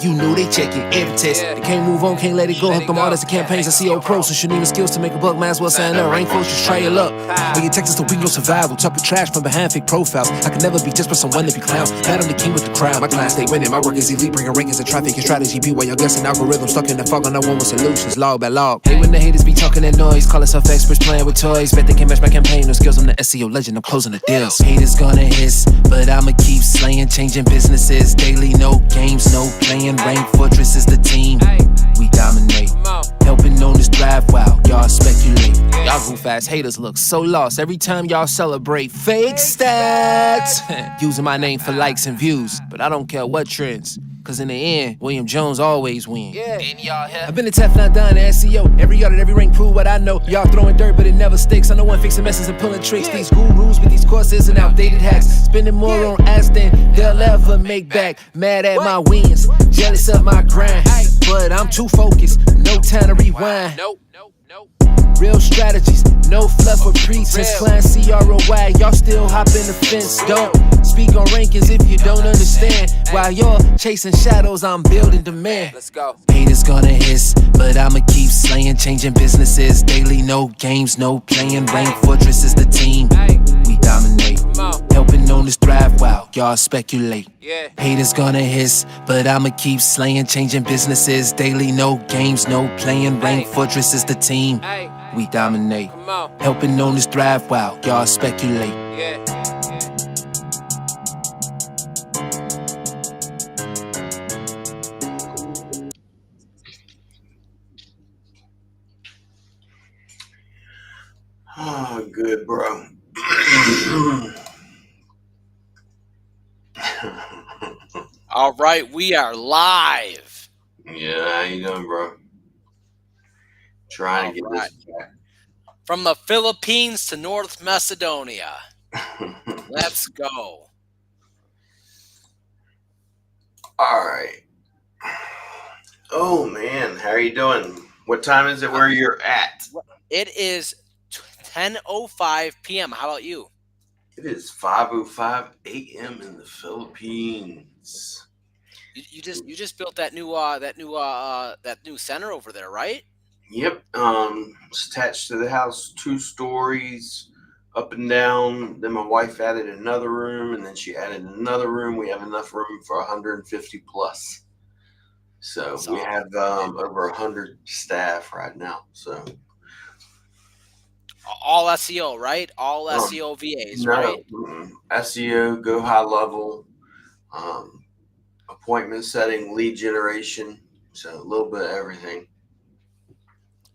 you know they check it every test. They can't move on, can't let it go. Hunt them artists and campaigns and SEO pros. So shouldn't even skills to make a buck, might as well sign up. Rank folks, just try your luck. When your Texas to win your survival, talking trash from behind fake profiles. I can never be just for someone to be clowns. Bad, I'm the king with the crowd. My clients stay winning, my work is elite, bringing rankings and traffic and strategy. Be while y'all guessing algorithms stuck in the fog on no one with solutions, log by log. Hey, when the haters be talking that noise, call us experts playing with toys. Bet they can match my campaign, no skills, I'm the SEO legend, I'm closing the deals. Haters gonna hiss, but I'ma keep slaying, changing businesses daily, no games, no playing. Rank Fortress is the team, we dominate. Helping owners thrive while y'all speculate. Y'all go fast, haters look so lost every time y'all celebrate fake stats. Using my name for likes and views, but I don't care what trends. Cause in the end, William Jones always wins. I've been a Teflon Don to SEO. Every yard at every rank prove what I know. Y'all throwing dirt, but it never sticks. I know one fixing messes and pulling tricks. These gurus with these courses and outdated hacks. Spending more on ads than they'll ever make back. Mad at my wins, jealous of my grind. But I'm too focused, no time to rewind. Real strategies, no fluff or pretense. Client CROI, y'all still hopping the fence. Don't speak on rankings if you don't understand. While you're chasing shadows, I'm building demand. Let's go. Haters gonna hiss, but I'ma keep slaying, changing businesses daily. No games, no playing. Rank Fortress is the team, we dominate. Helping owners thrive while y'all speculate. Haters gonna hiss, but I'ma keep slaying, changing businesses daily. No games, no playing. Rank Fortress is the team, we dominate. Helping owners thrive while y'all speculate. Oh, good, bro. All right, we are live. Yeah, how you doing, bro? Trying to get this back. From the Philippines to North Macedonia. Let's go. All right. Oh, man, how are you doing? What time is it where you're at? It is 10:05 p.m. How about you? It is 5:05 a.m. in the Philippines. You just built that new center over there, right? Yep. It's attached to the house, 2 stories, up and down. Then my wife added another room, and then she added another room. We have enough room for 150 plus. So we have over 100 staff right now. So all SEO, right? All SEO VAs, right? SEO, go high level, appointment setting, lead generation. So a little bit of everything.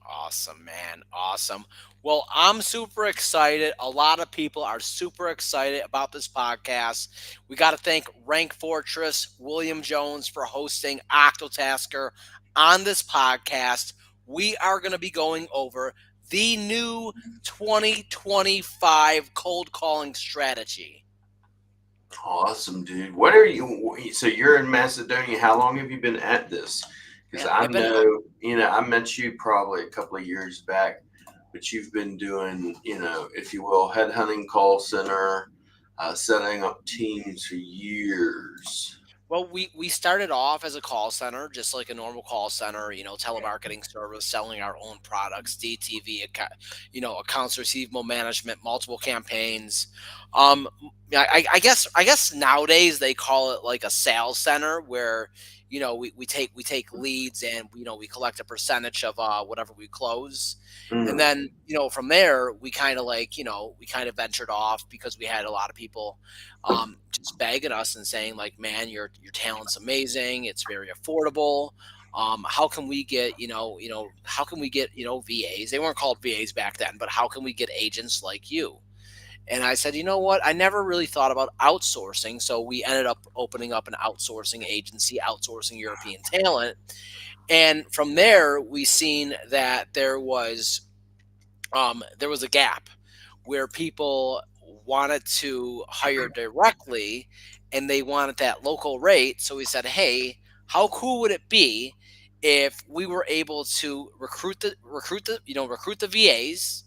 Awesome, man. Awesome. Well, I'm super excited. A lot of people are super excited about this podcast. We got to thank Rank Fortress, William Jones, for hosting Octotasker on this podcast. We are going to be going over the new 2025 cold calling strategy. Awesome, dude. What are you? So you're in Macedonia. How long have you been at this? Because I know, I met you probably a couple of years back, but you've been doing, if you will, headhunting call center, setting up teams for years. Well, we started off as a call center, just like a normal call center, telemarketing service, selling our own products, DTV, accounts receivable management, multiple campaigns. I guess nowadays they call it like a sales center where, we take leads and, we collect a percentage of whatever we close. Mm-hmm. And then, from there, we kind of ventured off because we had a lot of people just begging us and saying like, man, your talent's amazing. It's very affordable. How can we get, how can we get, VAs? They weren't called VAs back then, but how can we get agents like you? And I said, you know what? I never really thought about outsourcing. So we ended up opening up an outsourcing agency, outsourcing European talent. And from there, we seen that there was a gap where people wanted to hire directly and they wanted that local rate. So we said, hey, how cool would it be if we were able to recruit the VAs,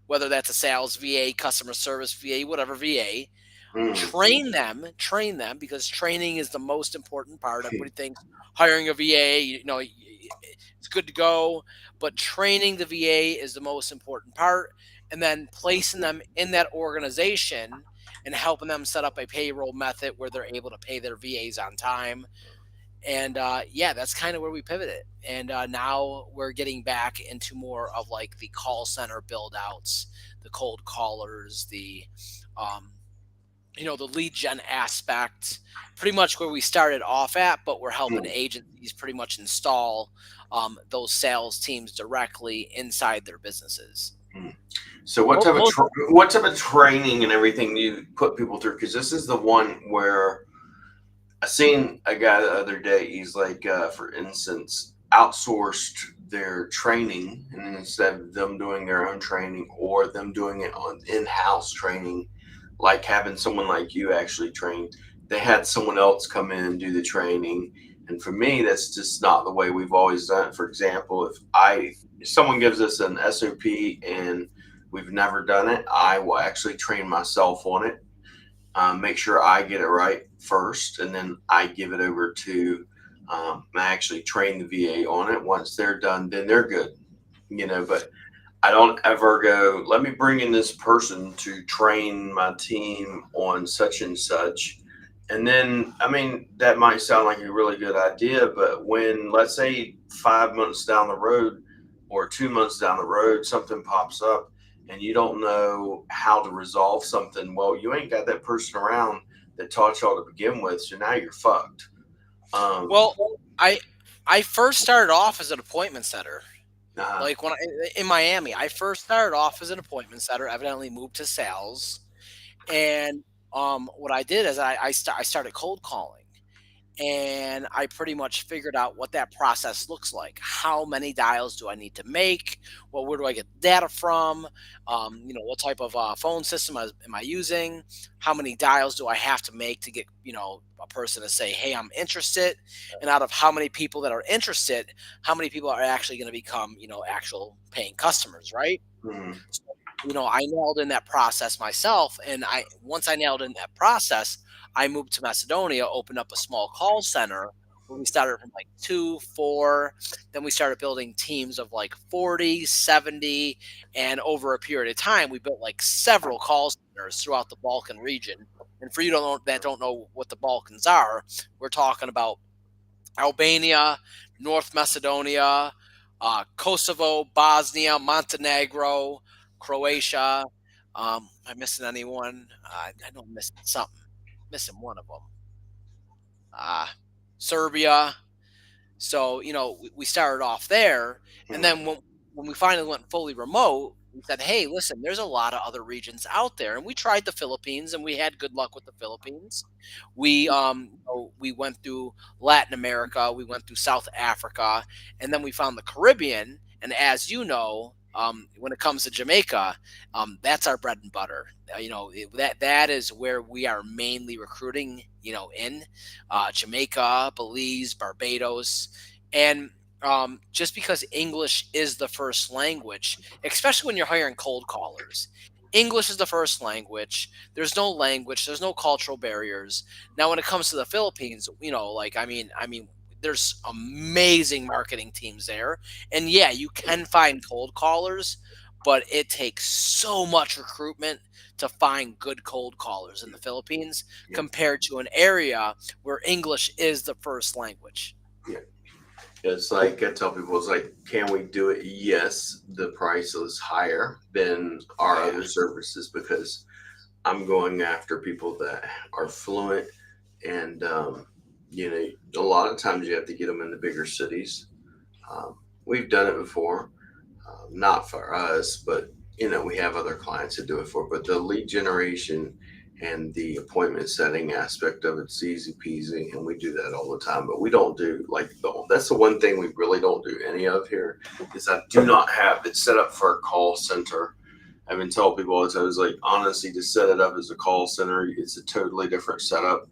whether that's a sales VA, customer service VA, whatever VA, Mm. train them because training is the most important part. Everybody thinks hiring a VA, it's good to go, but training the VA is the most important part, and then placing them in that organization and helping them set up a payroll method where they're able to pay their VAs on time. And yeah, that's kind of where we pivoted. And now we're getting back into more of like the call center build outs, the cold callers, um, the lead gen aspect, pretty much where we started off at, but we're helping Mm. agencies pretty much install those sales teams directly inside their businesses. Mm. So Most, what type of training and everything do you put people through? Because this is the one where I seen a guy the other day. He's like, for instance, outsourced their training, and instead of them doing their own training or them doing it on in-house training, like having someone like you actually train, they had someone else come in and do the training. And for me, that's just not the way we've always done it. For example, if someone gives us an SOP and we've never done it, I will actually train myself on it, make sure I get it right first, and then I give it over to I actually train the VA on it. Once they're done, then they're good, But I don't ever go, let me bring in this person to train my team on such and such. And then, I mean, that might sound like a really good idea, but when, let's say, 5 months down the road or 2 months down the road, something pops up and you don't know how to resolve something, well, you ain't got that person around that taught y'all to begin with. So now you're fucked. Um, well, I I first started off as an appointment setter. uh, Like in Miami, I first started off as an appointment setter. Evidently moved to sales, and what I did is I started cold calling. And I pretty much figured out what that process looks like. How many dials do I need to make? Well, where do I get data from? What type of phone system am I using? How many dials do I have to make to get a person to say, "Hey, I'm interested"? And out of how many people that are interested, how many people are actually going to become actual paying customers, right? mm, So, I nailed in that process myself, and I once I nailed in that process, I moved to Macedonia, opened up a small call center where we started from like 2, 4, then we started building teams of like 40, 70, and over a period of time, we built like several call centers throughout the Balkan region. And for you that don't know what the Balkans are, we're talking about Albania, North Macedonia, Kosovo, Bosnia, Montenegro, Croatia. Am I missing anyone? I know I'm missing something. Missing one of them. Uh, Serbia. So, we started off there. And mm, then when we finally went fully remote, we said, hey, listen, there's a lot of other regions out there. And we tried the Philippines and we had good luck with the Philippines. We went through Latin America, we went through South Africa, and then we found the Caribbean. And as you know, when it comes to Jamaica, that's our bread and butter. That is where we are mainly recruiting. In Jamaica, Belize, Barbados, and just because English is the first language, especially when you're hiring cold callers, English is the first language. There's no cultural barriers. Now, when it comes to the Philippines, like there's amazing marketing teams there, and yeah, you can find cold callers, but it takes so much recruitment to find good cold callers in the Philippines yeah, compared to an area where English is the first language. yeah. It's like I tell people, it's like, can we do it? Yes, the price is higher than Oh our yeah, other services because I'm going after people that are fluent, and a lot of times you have to get them in the bigger cities. We've done it before, not for us, but we have other clients that do it for. But the lead generation and the appointment setting aspect of it's easy peasy, and we do that all the time. But we don't do like that's the one thing we really don't do any of here is I do not have it set up for a call center. I've been telling people all the time, it's like honestly to set it up as a call center, it's a totally different setup.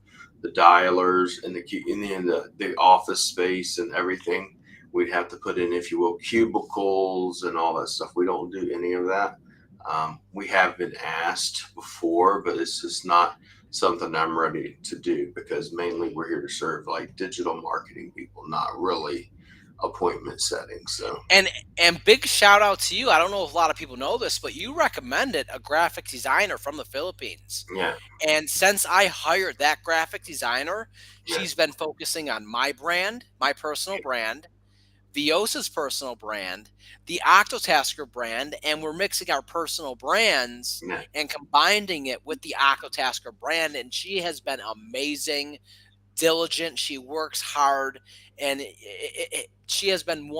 The dialers and the office space and everything. We'd have to put in, if you will, cubicles and all that stuff. We don't do any of that. We have been asked before, but it's just not something I'm ready to do, because mainly we're here to serve like digital marketing people, not really appointment setting. So And big shout out to you. I don't know if a lot of people know this, but you recommended a graphic designer from the Philippines. yeah, And since I hired that graphic designer, yeah, she's been focusing on my brand, my personal brand, Viosa's personal brand, the Octotasker brand, and we're mixing our personal brands yeah. and combining it with the Octotasker brand. And she has been amazing, diligent. She works hard, and she has been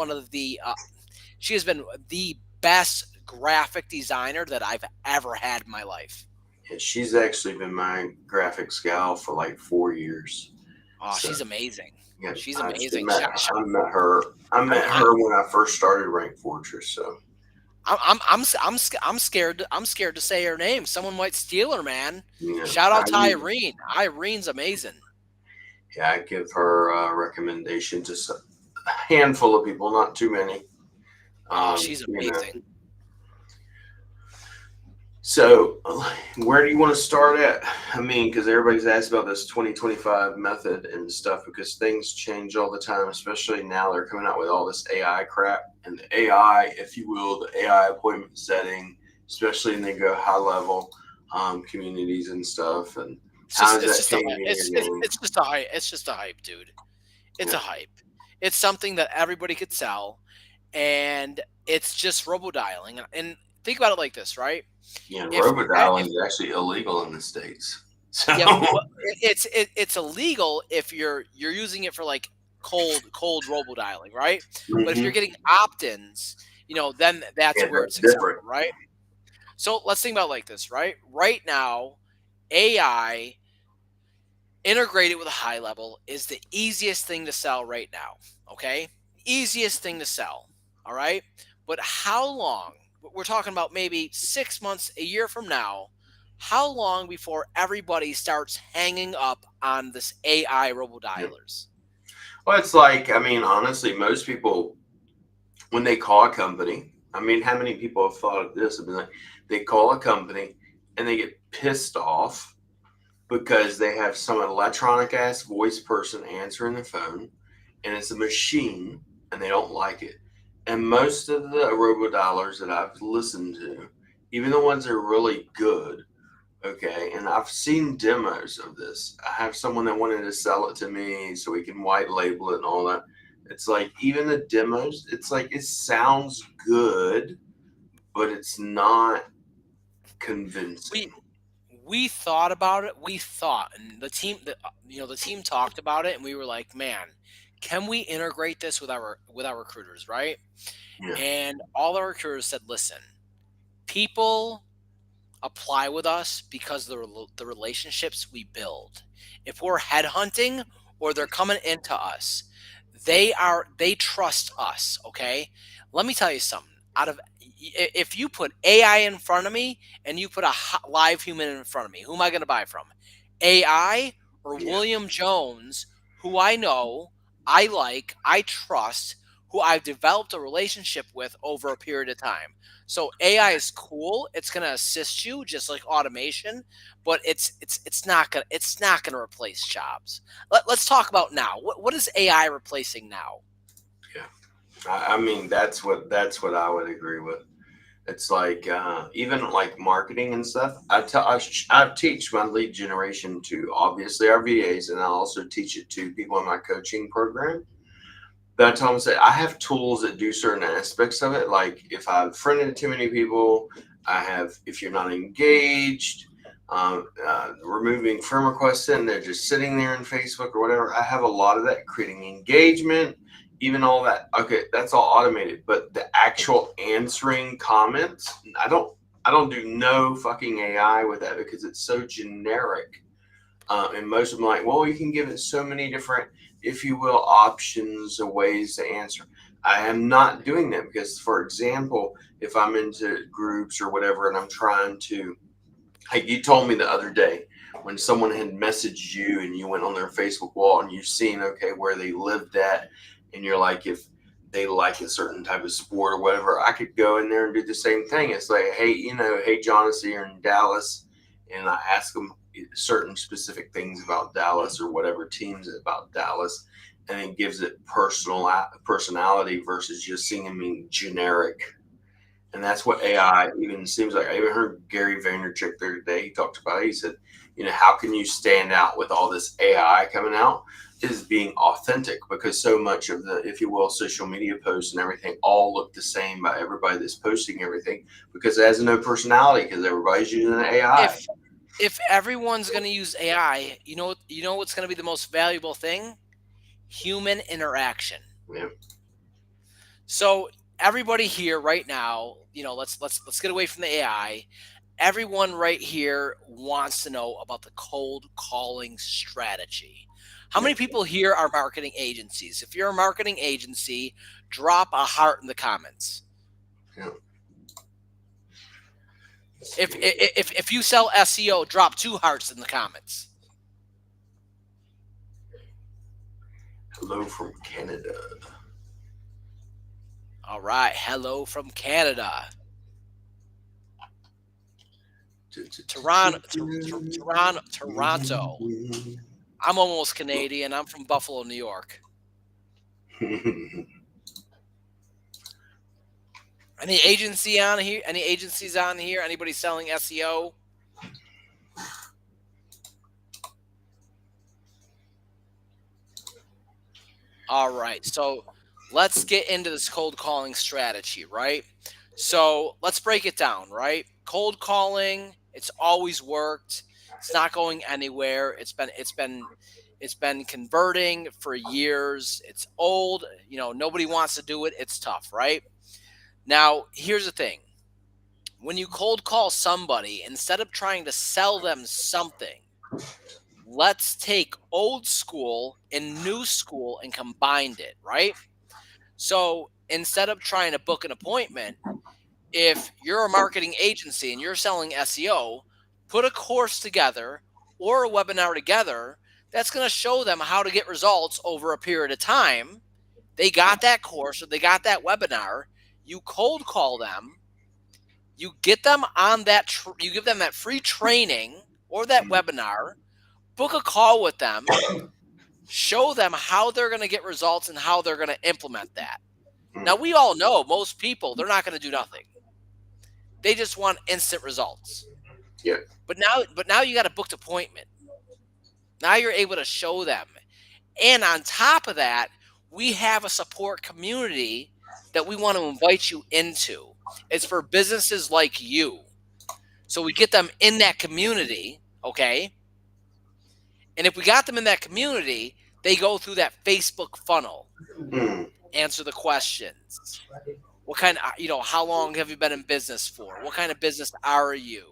she has been the best graphic designer that I've ever had in my life. Yeah, she's actually been my graphics gal for like 4 years. Oh, So she's amazing. yeah, She's I actually amazing. met her. I met I'm her when I first started Rank Fortress. So I'm scared. I'm scared to say her name. Someone might steal her, man. yeah, Shout out to Irene. Irene's amazing. I give her a recommendation to a handful of people, not too many. Oh, she's You know, amazing. so where do you want to start at? I mean, because everybody's asked about this 2025 method and stuff, because things change all the time, especially now they're coming out with all this AI crap, and the AI, if you will, the AI appointment setting, especially when they go high level communities and stuff. And how is It's that just a changing your game? it's just a hype. It's just a hype, dude. It's Yeah, a hype. It's something that everybody could sell, and it's just robo dialing. And think about it like this, right? yeah. If Robodialing is actually illegal in the states. So Yeah, well, it's illegal if you're using it for like cold robo dialing, right? But if you're mhm. getting opt-ins, then that's Yeah, where that's it's different. acceptable, right? So let's think about it like this, right? Right now, AI integrated with a high level is the easiest thing to sell right now. Okay, easiest thing to sell. All right, but how long? We're talking about maybe 6 months, a year from now. How long before everybody starts hanging up on this AI Yeah. robodialers? Well, it's like, I mean, honestly, most people, when they call a company, I mean, how many people have thought of this? I mean, like, they call a company and they get pissed off because they have some electronic ass voice person answering the phone, and it's a machine, and they don't like it. And most of the robodialers that I've listened to, even the ones that are really good, okay, and I've seen demos of this. I have someone that wanted to sell it to me so we can white label it and all that. It's like, even the demos, it's like it sounds good, but it's not We convincing. we thought about it. We thought, and the team talked about it, and we were like, man, can we integrate this with our recruiters, right? Yeah, And all our recruiters said, listen, people apply with us because of the relationships we build. If we're headhunting or they're coming into us, they trust us. Okay, let me tell you something. If you put AI in front of me and you put a live human in front of me, who am I going to buy from? AI or yeah. William Jones, who I know, I like, I trust, who I've developed a relationship with over a period of time. So AI is cool. It's going to assist you just like automation, but it's not gonna replace jobs. Let's talk about now. What is AI replacing now? Yeah. I mean, that's what I would agree with. It's like even like marketing and stuff. I teach my lead generation to obviously our VAs, and I also teach it to people in my coaching program. But I tell them, say, I have tools that do certain aspects of it. Like if I've friended too many people, I have, if you're not engaged, removing friend requests, and they're just sitting there in Facebook or whatever. I have a lot of that, creating engagement, even all that. Okay, that's all automated. But the actual answering comments, I don't do no fucking AI with that, because it's so generic. And most of them are like, well, you can give it so many different, if you will, options or ways to answer. I am not doing that, because, for example, if I'm into groups or whatever, and I'm trying to, like you told me the other day, when someone had messaged you and you went on their Facebook wall and you've seen, okay, where they lived at, and you're like, if they like a certain type of sport or whatever, I could go in there and do the same thing. It's like, hey, hey, John is here in Dallas, and I ask them, certain specific things about Dallas or whatever teams about Dallas, and it gives it personality versus just seeming generic. And that's what AI even seems like. I even heard Gary Vaynerchuk the other day. He talked about it. He said, how can you stand out with all this AI coming out? Is being authentic, because so much of the, if you will, social media posts and everything all look the same by everybody that's posting everything, because it has no personality because everybody's using an AI. If everyone's going to use AI, you know what's going to be the most valuable thing? Human interaction. Yeah. So everybody here right now, let's get away from the AI. Everyone right here wants to know about the cold calling strategy. How many people here are marketing agencies? If you're a marketing agency, drop a heart in the comments. Yeah. If you sell SEO, drop 2 hearts in the comments. Hello from Canada. All right, hello from Canada. Toronto. I'm almost Canadian. I'm from Buffalo, New York. Any agency on here? Any agencies on here? Anybody selling SEO? All right. So let's get into this cold calling strategy, right? So let's break it down, right? Cold calling, it's always worked. It's not going anywhere. It's been converting for years. It's old. Nobody wants to do it. It's tough, right? Now, here's the thing. When you cold call somebody, instead of trying to sell them something, let's take old school and new school and combined it, right? So instead of trying to book an appointment, if you're a marketing agency and you're selling SEO, put a course together or a webinar together that's going to show them how to get results over a period of time. They got that course or they got that webinar. You cold call them. You get them on that. You give them that free training or that webinar. Book a call with them. Show them how they're going to get results and how they're going to implement that. Now, we all know most people, they're not going to do nothing. They just want instant results. Yeah. But now you got a booked appointment. Now you're able to show them. And on top of that, we have a support community that we want to invite you into. It's for businesses like you. So we get them in that community, okay? And if we got them in that community, they go through that Facebook funnel, answer the questions. What kind of, how long have you been in business for? What kind of business are you?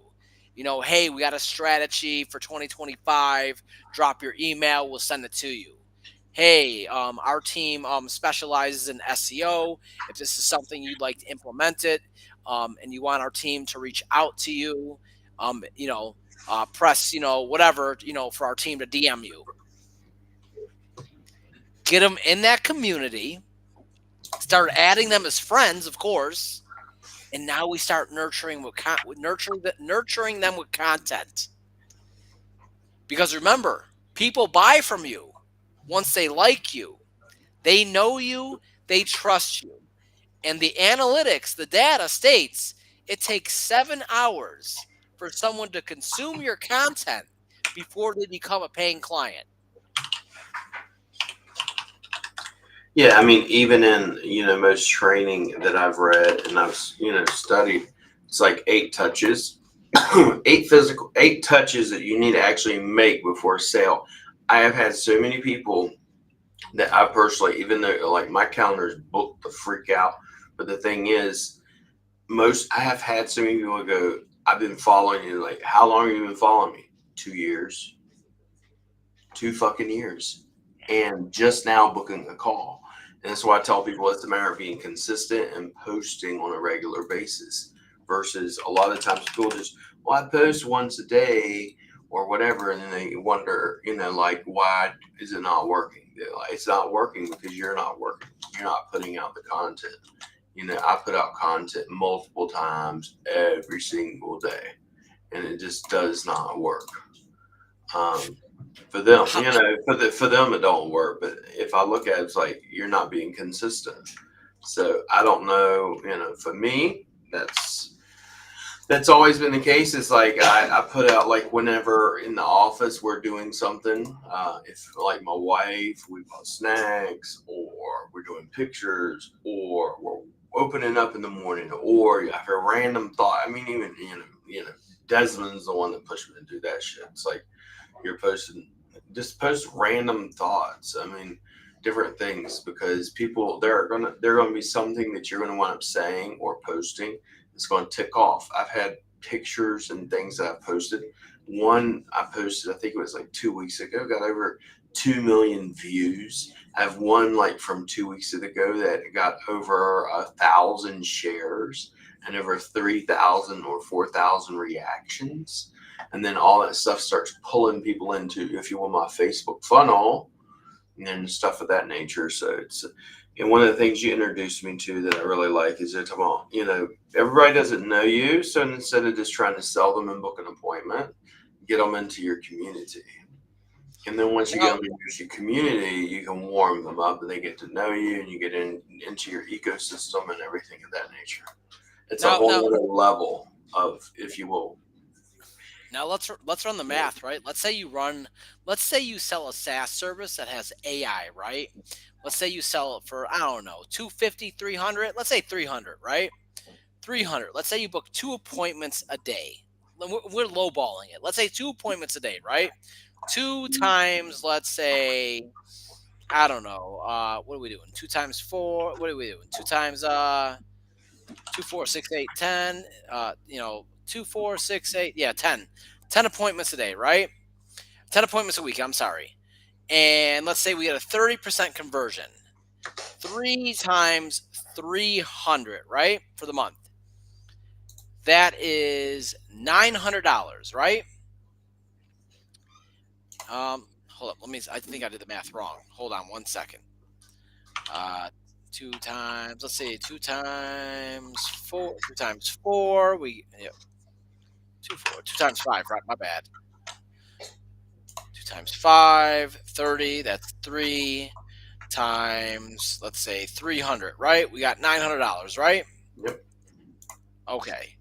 Hey, we got a strategy for 2025. Drop your email. We'll send it to you. Hey, our team specializes in SEO. If this is something you'd like to implement it, and you want our team to reach out to you, press, whatever, for our team to DM you. Get them in that community. Start adding them as friends, of course. And now we start nurturing them with content. Because remember, people buy from you once they like you. They know you, they trust you. And the analytics, the data states it takes 7 hours for someone to consume your content before they become a paying client. Yeah, I mean, even in most training that I've read and I've studied, it's like 8 touches, 8 touches that you need to actually make before sale. I have had so many people that I personally, even though like my calendar is booked to freak out, but the thing is, I have had so many people go, I've been following you. Like, how long have you been following me? 2 years, 2 fucking years, and just now booking a call. And that's why I tell people it's a matter of being consistent and posting on a regular basis versus a lot of times people just, I post once a day or whatever. And then they wonder, like, why is it not working? Like, it's not working because you're not working. You're not putting out the content. I put out content multiple times every single day and it just does not work. For them, for them it don't work. But if I look at it, it's like you're not being consistent. So I don't know. For me, that's always been the case. It's like I put out, like, whenever in the office we're doing something, if like my wife, we bought snacks, or we're doing pictures, or we're opening up in the morning, or you have a random thought. I mean, even Desmond's the one that pushed me to do that shit. It's like you're posting, just post random thoughts. I mean, different things, because people, they're gonna be something that you're gonna wind up saying or posting. It's going to tick off. I've had pictures and things that I've posted. One I posted, I think it was like 2 weeks ago, got over 2 million views. I have one like from 2 weeks ago that got over 1,000 shares and over 3,000 or 4,000 reactions. And then all that stuff starts pulling people into, if you will, my Facebook funnel and stuff of that nature. So and one of the things you introduced me to that I really like is that, everybody doesn't know you. So instead of just trying to sell them and book an appointment, get them into your community. And then once you get them into your community, you can warm them up and they get to know you, and you get into your ecosystem and everything of that nature. It's a whole other level of, if you will. Now let's run the math, right? Let's say you sell a SaaS service that has AI, right? Let's say you sell it for, I don't know, 250, 300. Let's say 300, right? 300. Let's say you book 2 appointments a day. We're lowballing it. Let's say 2 appointments a day, right? 2 times, let's say, I don't know. What are we doing? 2 times 4. What are we doing? 2 times 2, 4, 6, 8, 10. 2, 4, 6, 8. Yeah, 10. 10 appointments a day, right? 10 appointments a week. I'm sorry. And let's say we get a 30% conversion. 3 times 300, right? For the month. That is $900, right? Hold up. I think I did the math wrong. Hold on 1 second. 2 times, let's see, 2 times 4, 2 times 4, 2 times 5, right? My bad. 2 times 5, 30, that's 3 times, let's say, 300, right? We got $900, right? Yep. Okay.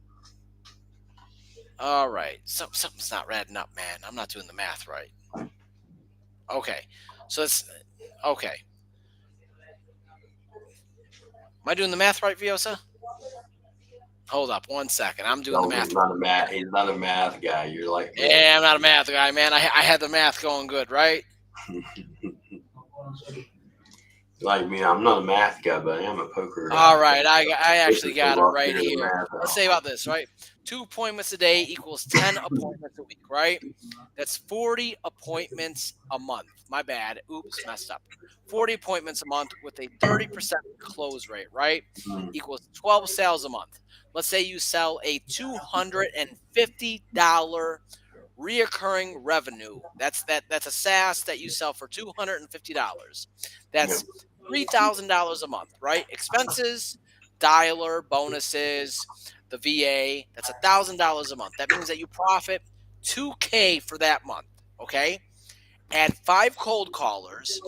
All right. Something's not adding up, man. I'm not doing the math right. Okay. So it's, okay. Am I doing the math right, Viosa? Hold up 1 second. I'm doing the math. He's not a math guy. You're like, yeah, I'm not a math guy, man. I had the math going good, right? Like me, I'm not a math guy, but I am a poker guy. All right, I actually got it right here. Let's say about this, right? 2 appointments a day equals 10 appointments a week, right? That's 40 appointments a month. My bad. Oops, messed up. 40 appointments a month with a 30% close rate, right? Equals 12 sales a month. Let's say you sell a $250 reoccurring revenue. That's a SaaS that you sell for $250. That's $3,000 a month, right? Expenses, dialer, bonuses, the VA, that's $1,000 a month. That means that you profit $2K for that month, okay? Add 5 cold callers.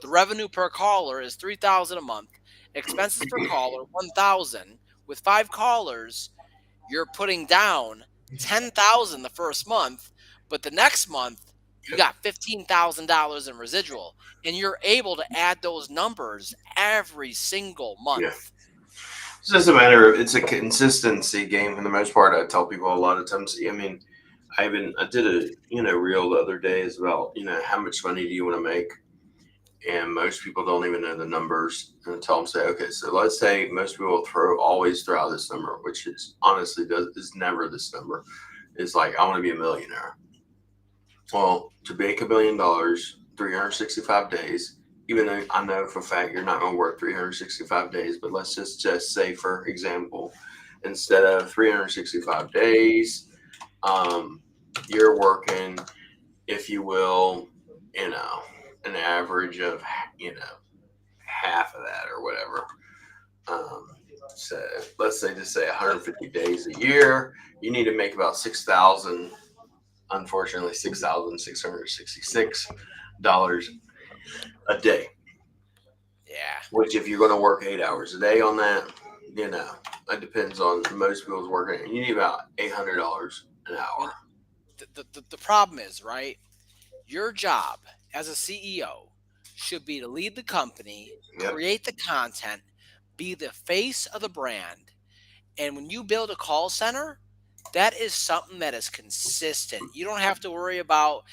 The revenue per caller is $3,000 a month. Expenses per caller, $1,000. With 5 callers, you're putting down $10,000 the first month, but the next month you got $15,000 in residual, and you're able to add those numbers every single month. Yeah. It's just a matter of, it's a consistency game for the most part. I tell people a lot of times. I mean, I did a reel the other day is about how much money do you want to make, and most people don't even know the numbers. And I tell them, say, okay, so let's say most people always throw out this number, which is honestly is never this number. It's like, I want to be a millionaire. Well, to make $1 million, 365 days, even though I know for a fact you're not going to work 365 days, but let's just say, for example, instead of 365 days, you're working, if you will, an average of, half of that or whatever. So let's say 150 days a year, you need to make about $6,000 unfortunately $6,666 a day. Yeah. Which, if you're going to work 8 hours a day on that, it depends on most people's working. You need about $800 an hour. And the problem is, right? Your job as a CEO should be to lead the company, Yep. create the content, be the face of the brand. And when you build a call center, that is something that is consistent. You don't have to worry about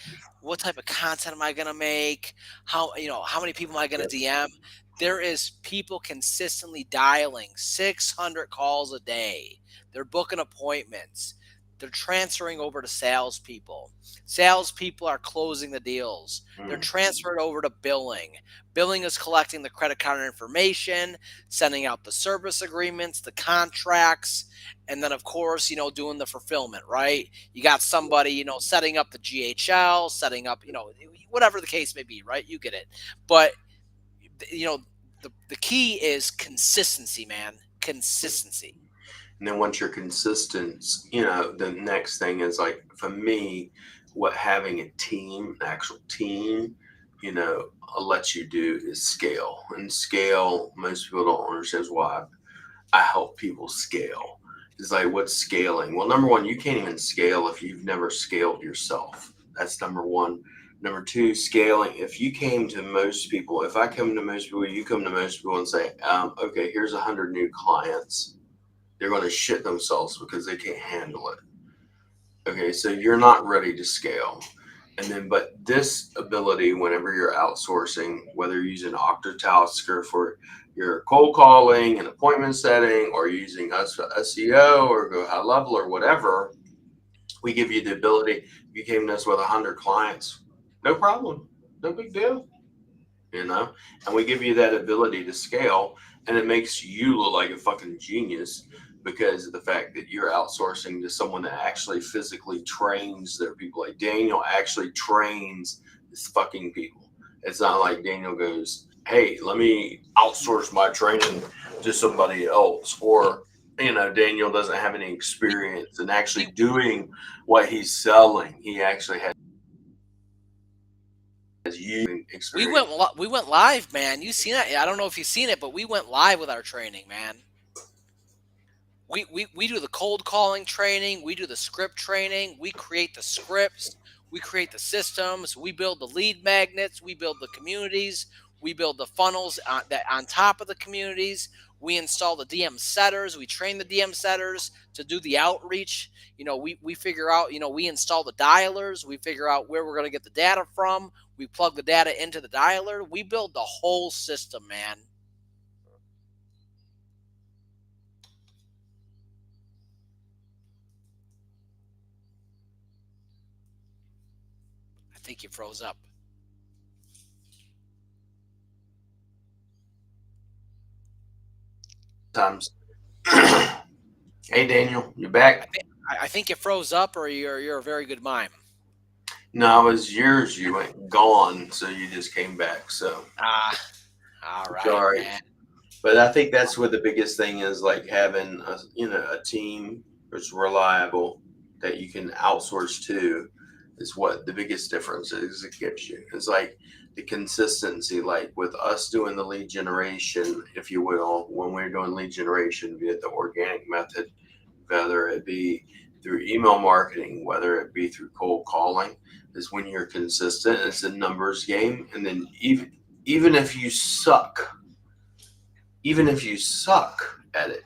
what type of content am I going to make, how many people am I going to Yep. DM. There is people consistently dialing 600 calls a day. They're booking appointments. They're transferring over to salespeople. Salespeople are closing the deals. They're Mm. transferred over to billing. Billing is collecting the credit card information, sending out the service agreements, the contracts, and then of course, doing the fulfillment, right? You got somebody, setting up the GHL, setting up, whatever the case may be, right? You get it. But you know, the key is consistency, man. Consistency. And then once you're consistent, the next thing is like for me, what having a team, an actual team, lets you do is scale. And scale, most people don't understand why I help people scale. It's like, what's scaling? Well, number one, you can't even scale if you've never scaled yourself. That's number one. Number two, scaling. If you came to most people, if I come to most people, you come to most people and say, okay, here's 100 new clients, they're going to shit themselves because they can't handle it. Okay, so you're not ready to scale. And then, but this ability, whenever you're outsourcing, whether you're using Octotasker for your cold calling and appointment setting, or using us for SEO or go high level or whatever, we give you the ability. If you came to us with 100 clients, no problem, no big deal, and we give you that ability to scale, and it makes you look like a fucking genius because of the fact that you're outsourcing to someone that actually physically trains their people. Like Daniel actually trains his fucking people. It's not like Daniel goes, hey, let me outsource my training to somebody else, or Daniel doesn't have any experience in actually We doing what he's selling. He actually has you we experience. went live, man. You seen it? I don't know if you've seen it, but we went live with our training, man. We do the cold calling training. We do the script training. We create the scripts. We create the systems. We build the lead magnets. We build the communities. We build the funnels that on top of the communities. We install the DM setters. We train the DM setters to do the outreach. We figure out, we install the dialers. We figure out where we're going to get the data from. We plug the data into the dialer. We build the whole system, man. I think you froze up. Times. Hey Daniel, you back? I think you froze up, or you're a very good mime. No, it was yours. You went gone, so you just came back. So All right, sorry, man. but I think that's what the biggest thing is. Like having a team that's reliable that you can outsource to is what the biggest difference is. It gives you. It's like the consistency. Like with us doing the lead generation, if you will, when we're doing lead generation via the organic method, whether it be through email marketing, whether it be through cold calling, is when you're consistent. It's a numbers game, and then even if you suck, at it,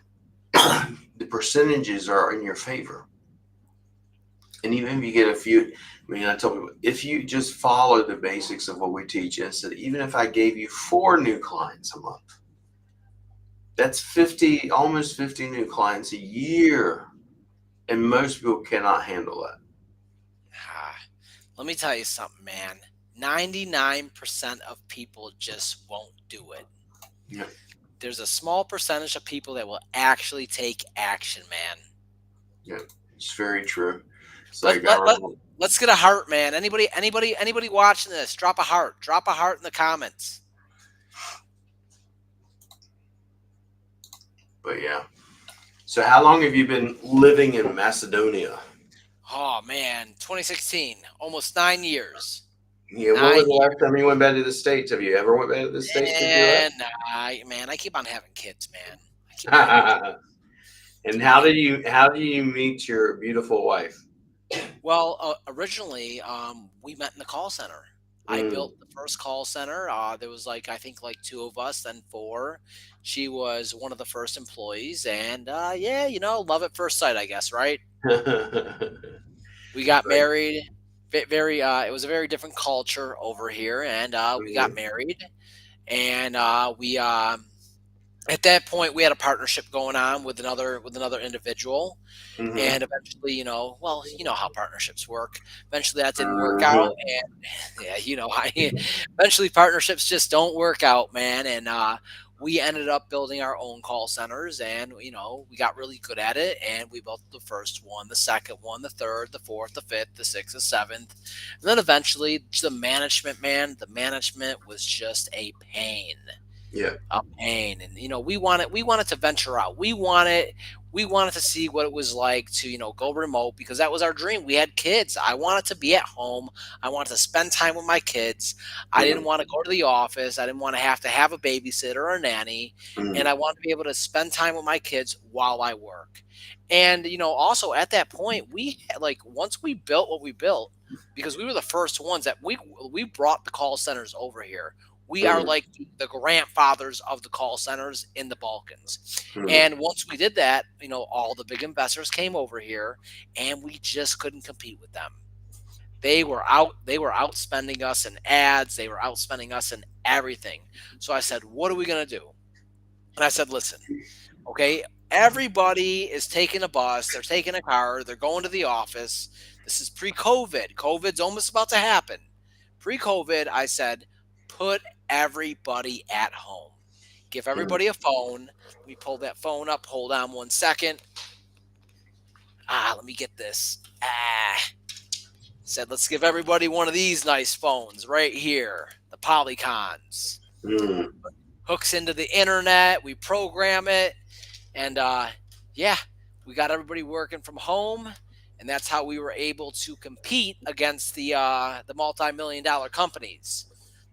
the percentages are in your favor. And even if you get a few, I tell people, if you just follow the basics of what we teach, and said, even if I gave you 4 new clients a month, that's 50, almost 50 new clients a year. And most people cannot handle that. Let me tell you something, man. 99% of people just won't do it. Yeah. There's a small percentage of people that will actually take action, man. Yeah, it's very true. It's Let's get a heart, man. Anybody watching this, drop a heart. Drop a heart in the comments. But yeah. So how long have you been living in Macedonia? Oh man, 2016, almost 9 years. Yeah. When was Nine the last time you went back to the States? Have you ever went back to the States since you and man, I keep on having kids, man. I keep on having kids. left? And how I did you meet your beautiful wife? Well, originally, we met in the call center. I Mm. built the first call center. There was like I think like two of us, then four. She was one of the first employees, and yeah, love at first sight, I guess, right? We got Right. married. Very, it was a very different culture over here, and we got Mhm. married, and we at that point we had a partnership going on with another individual, Mhm. and eventually, well, you know how partnerships work. Eventually, that didn't work out, Mhm. and yeah, I eventually partnerships just don't work out, man. And we ended up building our own call centers, and we got really good at it. And we built the first one, the second one, the third, the fourth, the fifth, the sixth, the seventh, and then eventually the management, man. The management was just Yeah. a pain. And we wanted to venture out. We wanted to see what it was like to go remote, because that was our dream. We had kids. I wanted to be at home. I wanted to spend time with my kids. I didn't Mhm. want to go to the office. I didn't want to have a babysitter or a nanny, and Mhm. I wanted to be able to spend time with my kids while I work. And also at that point, we had, like, once we built what we built, because we were the first ones that we brought the call centers over here. We are Mhm. like the grandfathers of the call centers in the Balkans. Mhm. And once we did that, all the big investors came over here, and we just couldn't compete with them. They were outspending us in ads, they were outspending us in everything. So I said, what are we going to do? And I said, listen, okay, everybody is taking a bus, they're taking a car, they're going to the office. This is pre-COVID. COVID's almost about to happen. Pre-COVID, I said, put everybody at home. Give Mhm. everybody a phone. Let me pull that phone up. Hold on 1 second. Let me get this. Said, let's give everybody one of these nice phones right here. The Polycons. Mhm. Hooks into the internet. We program it. And yeah, we got everybody working from home, and that's how we were able to compete against the multi-million dollar companies,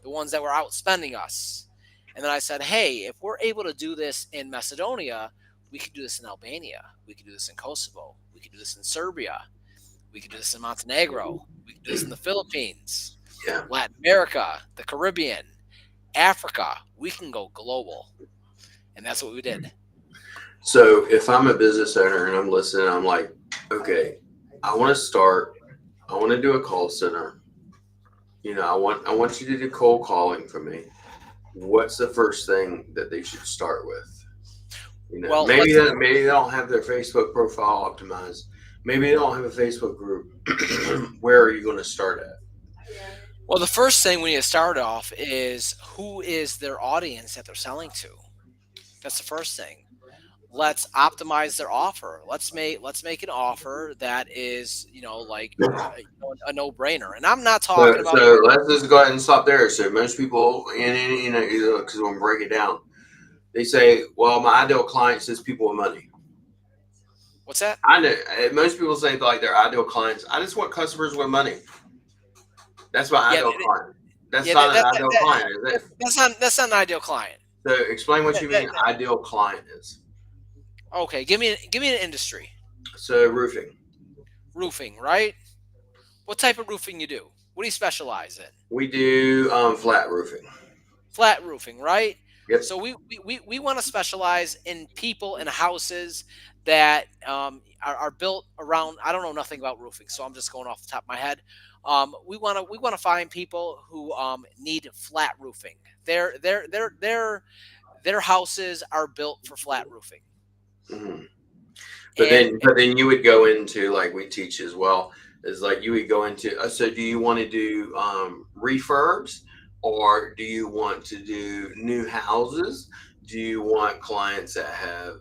the ones that were outspending us. And then I said, hey, if we're able to do this in Macedonia, we could do this in Albania, we could do this in Kosovo, we could do this in Serbia, we could do this in Montenegro, we could do this in the Philippines, Yeah. Latin America, the Caribbean, Africa. We can go global, and that's what we did. So if I'm a business owner and I'm listening, I'm like, okay, I want to start. I want to do a call center. I want you to do cold calling for me. What's the first thing that they should start with? Well, Maybe they don't have their Facebook profile optimized. Maybe they don't have a Facebook group. Where are you going to start at? the first thing we need to start off is who is their audience that they're selling to. That's the first thing. Let's optimize their offer. Let's make an offer that is like a no brainer. And I'm not talking about So let's just go ahead and stop there. So most people, because we'll break it down, they say, "Well, my ideal client says people with money." what's that? I know most people say like their ideal clients. I just want customers with money. That's my Yeah, ideal client. That's yeah. not an ideal client, is it? That's not an ideal client. So explain what That, you that, mean ideal client is. okay, give me an industry. So roofing. Roofing, right? What type of roofing you do? What do you specialize in? We do flat roofing. Flat roofing, right? Yep. So we want to specialize in people and houses that are built around. I don't know nothing about roofing, so I'm just going off the top of my head. We want to find people who need flat roofing. Their houses are built for flat roofing, Mhm. But and then you would go into like we teach as well is like you would go into so do you want to do refurbs or do you want to do new houses? Do you want clients that have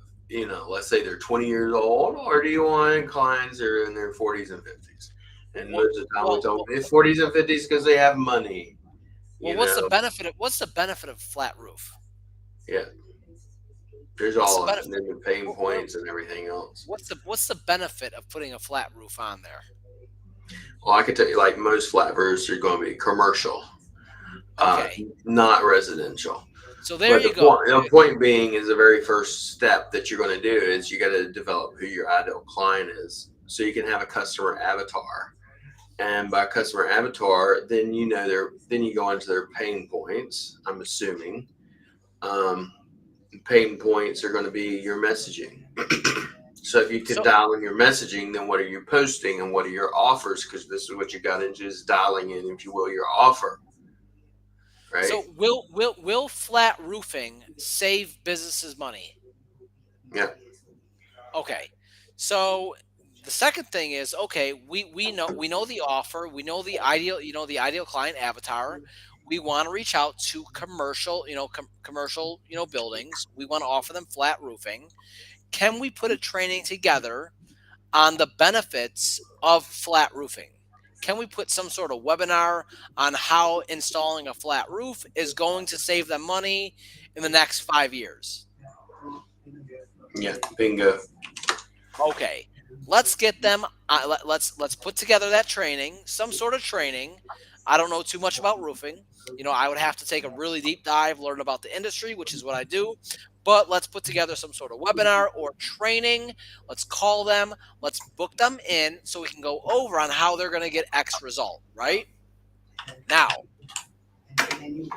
let's say they're 20 years old or do you want clients that are in their 40s and 50s? And what most of the time we well, tell them well, it's 40s and 50s because they have money. well, You know, what's the benefit of flat roof? yeah. There's What's the all of it, benefit? and then the pain What, points and everything else. what's the benefit of putting a flat roof on there? Well, I can tell you, like most flat roofs are going to be commercial, uh, Okay, not residential. so there But you go. the point being is the very first step that you're going to do is you got to develop who your ideal client is, so you can have a customer avatar. And by customer avatar, then you know then you go into their pain points. I'm assuming um, pain points are going to be your messaging. So if you can So dial in your messaging, then what are you posting and what are your offers? Because this is what you got into is dialing in, if you will, your offer, right? so will flat roofing save businesses money? Yeah, Okay. So the second thing is, okay, we know the offer, we know the ideal, the ideal client avatar. We want to reach out to commercial, commercial, buildings. We want to offer them flat roofing. Can we put a training together on the benefits of flat roofing? Can we put some sort of webinar on how installing a flat roof is going to save them money in the next 5 years? yeah, bingo. Okay, let's get them. Let's put together that training, some sort of training. I don't know too much about roofing. I would have to take a really deep dive, learn about the industry, which is what I do. But let's put together some sort of webinar or training. Let's call them. Let's book them in so we can go over on how they're going to get X result. Right now, what we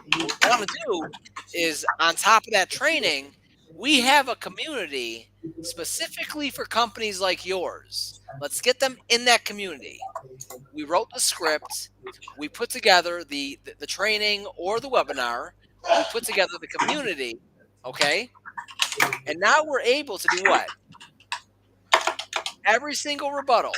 want to do is on top of that training, we have a community specifically for companies like yours. Let's get them in that community. We wrote the script, we put together the training or the webinar, we put together the community, okay? And now we're able to do what? Every single rebuttal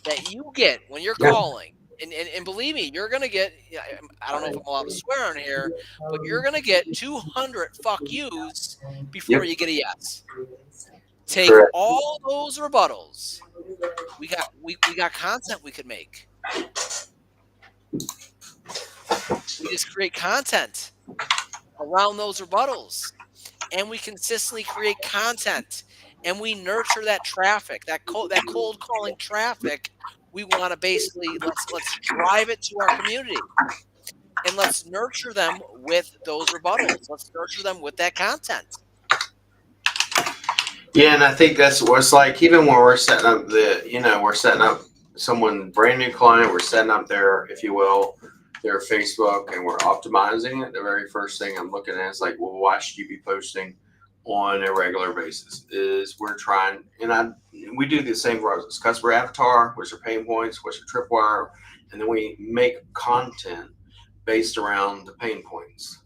that you get when you're Yeah, calling, and believe me, you're gonna get. Yeah, I don't know if I'm allowed to swear on here, but you're gonna get 200 fuck yous before yep, you get a yes. Take correct. all those rebuttals. We got content we could make. We just create content around those rebuttals, and we consistently create content, and we nurture that traffic, that cold calling traffic. We want to basically let's drive it to our community, and let's nurture them with those rebuttals. Let's nurture them with that content. Yeah, and I think that's what it's like. Even when we're setting up we're setting up someone brand new client, we're setting up their, if you will, their Facebook, and we're optimizing it. The very first thing I'm looking at is like, well, why should you be posting on a regular basis? Is we're trying, and we do the same process: customer avatar, what's your pain points, what's your tripwire, and then we make content based around the pain points,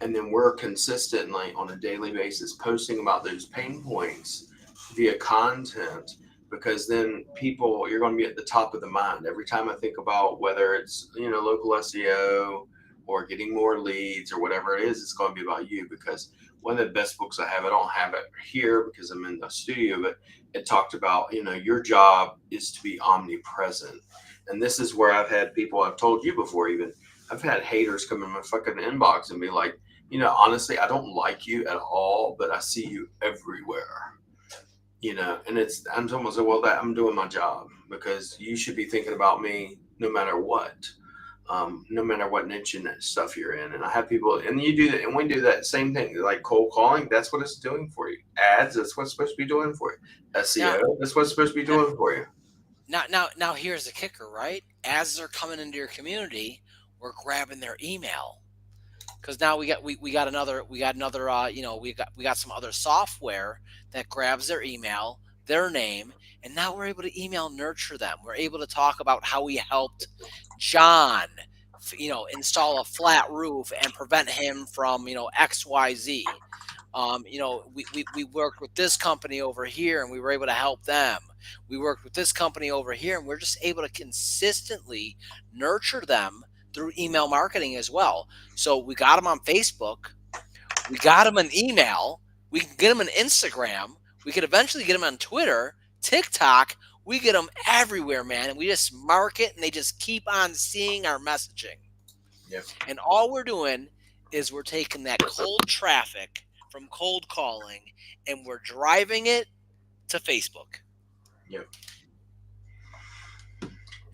and then we're consistently on a daily basis posting about those pain points via content, because then people, you're going to be at the top of the mind every time I think about whether it's local SEO or getting more leads or whatever it is. It's going to be about you, because one of the best books I have, I don't have it here because I'm in the studio, but it talked about your job is to be omnipresent. And this is where I've had people, I've told you before, even I've had haters come in my fucking inbox and be like, honestly, I don't like you at all, but I see you everywhere. And I'm almost like, well, that I'm doing my job, because you should be thinking about me no matter what, no matter what niche and that stuff you're in. And I have people, and you do that, and we do that same thing, like cold calling. That's what it's doing for you. Ads, that's what's supposed to be doing for you. Now, SEO, that's what's supposed to be now, doing for you. now, here's the kicker, right? As they're coming into your community, we're grabbing their email because now we got another we got some other software that grabs their email, their name, and now we're able to email nurture them. We're able to talk about how we helped John install a flat roof and prevent him from XYZ. We worked with this company over here and we were able to help them. We worked with this company over here and we're just able to consistently nurture them through email marketing as well. So we got them on Facebook, we got them an email, we can get them an Instagram, we could eventually get them on Twitter, TikTok. We get them everywhere, man, and we just market and they just keep on seeing our messaging. Yep. And all we're doing is we're taking that cold traffic from cold calling and we're driving it to Facebook. Yep.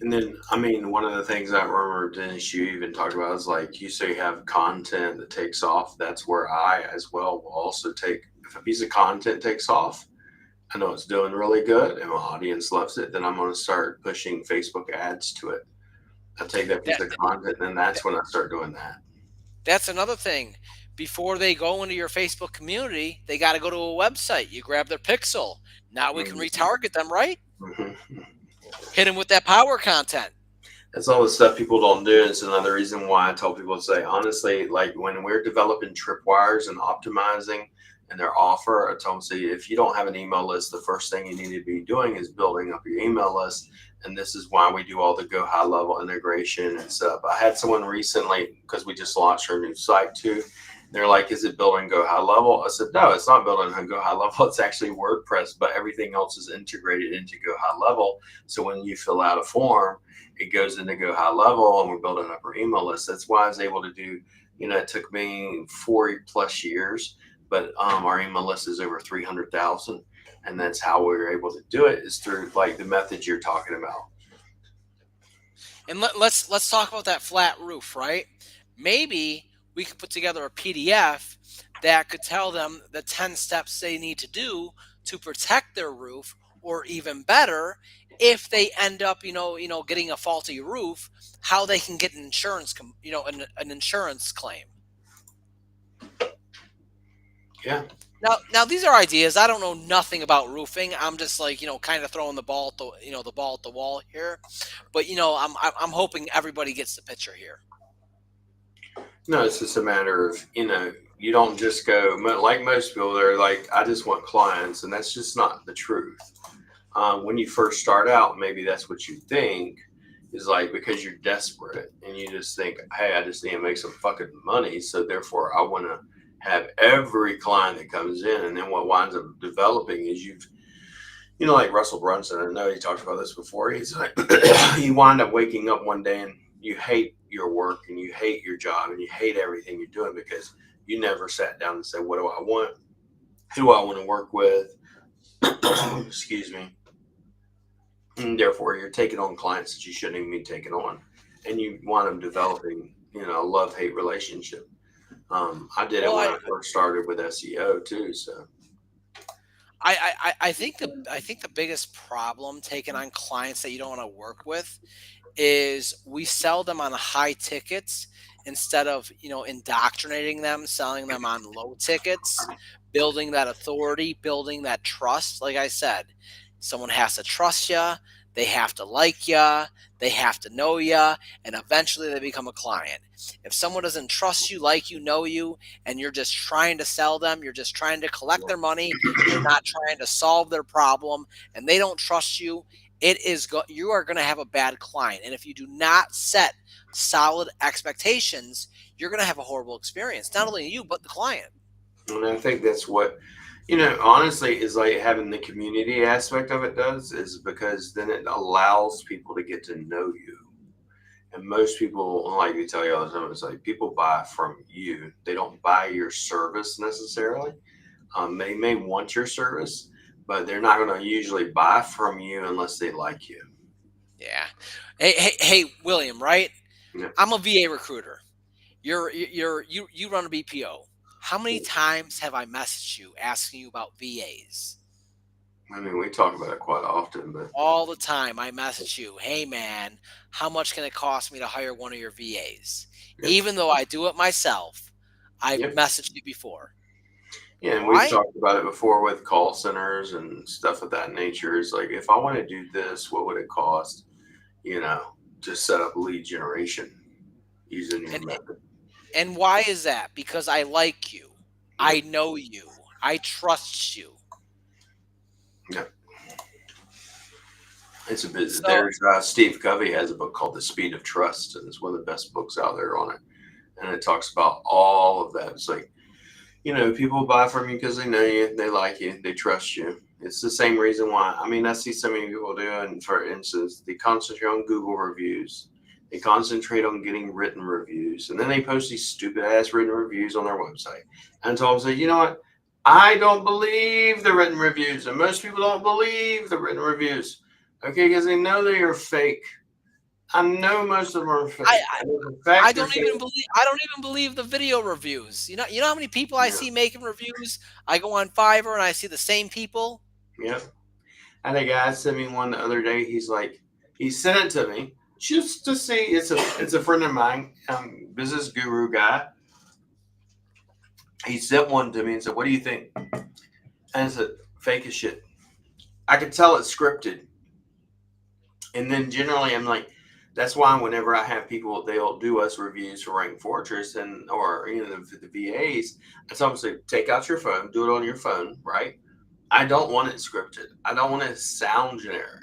And then, I mean, one of the things I remember Dennis, you even talked about is like you say you have content that takes off. That's where I, as well, will also take. If a piece of content takes off, I know it's doing really good and my audience loves it, then I'm going to start pushing Facebook ads to it. I take that piece That, of content, and that's that when I start doing that. that's another thing. Before they go into your Facebook community, they got to go to a website. You grab their pixel. Now we can Mhm. retarget them, right? Mhm. Hit them with that power content. That's all the stuff people don't do. It's another reason why I tell people to say, honestly, like when we're developing tripwires and optimizing and their offer, I tell them, say, if you don't have an email list, the first thing you need to be doing is building up your email list. And this is why we do all the go high level integration and stuff. I had someone recently, because we just launched our new site too. They're like, is it building go high level? I said, no, it's not building go high level. It's actually WordPress, but everything else is integrated into go high level. So when you fill out a form, it goes into go high level and we're building up our email list. That's why I was able to do, it took me 4+ years, but our email list is over 300,000. And that's how we were able to do it, is through like the methods you're talking about. And let's talk about that flat roof, right? Maybe we could put together a PDF that could tell them the 10 steps they need to do to protect their roof, or even better, if they end up, getting a faulty roof, how they can get an an insurance claim. Yeah. Now these are ideas. I don't know nothing about roofing. I'm just like, kind of throwing the ball at the ball at the wall here. But I'm hoping everybody gets the picture here. No, it's just a matter of, you don't just go, like most people, they're like, I just want clients. And that's just not the truth. When you first start out, maybe that's what you think, is like because you're desperate and you just think, hey, I just need to make some fucking money. So therefore, I want to have every client that comes in. And then what winds up developing is like Russell Brunson, I know he talked about this before. He's like, you wind up waking up one day and you hate your work and you hate your job and you hate everything you're doing because you never sat down and said, what do I want? Who do I want to work with? Excuse me. And therefore, you're taking on clients that you shouldn't even be taking on. And you wind up developing, a love-hate relationship. I did it Well, when I I first started with SEO too. So I think the biggest problem taking on clients that you don't want to work with is we sell them on high tickets instead of indoctrinating them, selling them on low tickets, building that authority, building that trust. Like I said, someone has to trust you, they have to like you, they have to know you, and eventually they become a client. If someone doesn't trust you, like you, know you, and you're just trying to sell them, you're just trying to collect their money, you're not trying to solve their problem, and they don't trust you, you are going to have a bad client. And if you do not set solid expectations, you're going to have a horrible experience, not only you but the client. and I think that's what, honestly, is like having the community aspect of it does, is because then it allows people to get to know you. And most people, like we tell you all the time, it's like people buy from you. They don't buy your service necessarily. They may want your service, but they're not going to usually buy from you unless they like you. Yeah. Hey, William, right? Yeah. I'm a VA recruiter. You run a BPO. How many times have I messaged you asking you about VAs? I mean, we talk about it quite often, but All the time I message you, hey man, how much can it cost me to hire one of your VAs? yep, Even though I do it myself, I've yep. messaged you before. Yeah, and we've Why? talked about it before with call centers and stuff of that nature. Is like, if I want to do this, what would it cost? You know, to set up lead generation using your And method. and why is that? Because I like you. I Yep, know you. I trust you. yep. It's a bit. So There's Steve Covey has a book called The Speed of Trust, and it's one of the best books out there on it. And it talks about all of that. It's like, people buy from you because they know you, they like you, they trust you. It's the same reason why. I mean, I see so many people do, and for instance, they concentrate on Google reviews. They concentrate on getting written reviews, and then they post these stupid ass written reviews on their website. And so I say, you know what? I don't believe the written reviews, and most people don't believe the written reviews. Okay, because they know they are fake. I know most of them are I fake. And the fact they're fake, I don't even believe the video reviews. You know how many people I yeah, see making reviews? I go on Fiverr and I see the same people. yeah. I had a guy sent me one the other day. He's like, he sent it to me just to see. It's a friend of mine, business guru guy. He sent one to me and said, "What do you think?" And I said, "Fake as shit." I could tell it's scripted. And then generally, I'm like, that's why whenever I have people, they'll do us reviews for Rank Fortress and or the VAs. I tell them, say, take out your phone, do it on your phone, right? I don't want it scripted. I don't want it to sound generic.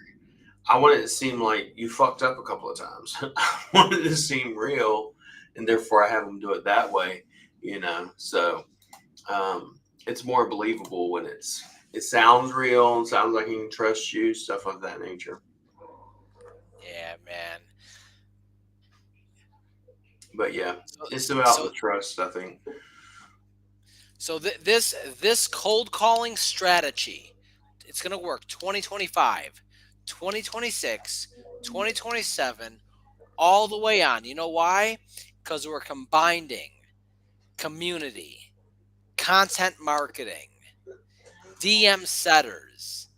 I want it to seem like you fucked up a couple of times. I want it to seem real, and therefore I have them do it that way. So it's more believable when it sounds real and sounds like he can trust you, stuff of that nature. Yeah, man. But yeah, So it's about so the trust, I think. this cold calling strategy, it's going to work 2025, 2026, 2027, all the way on. You know why? Because we're combining community, content marketing, DM setters,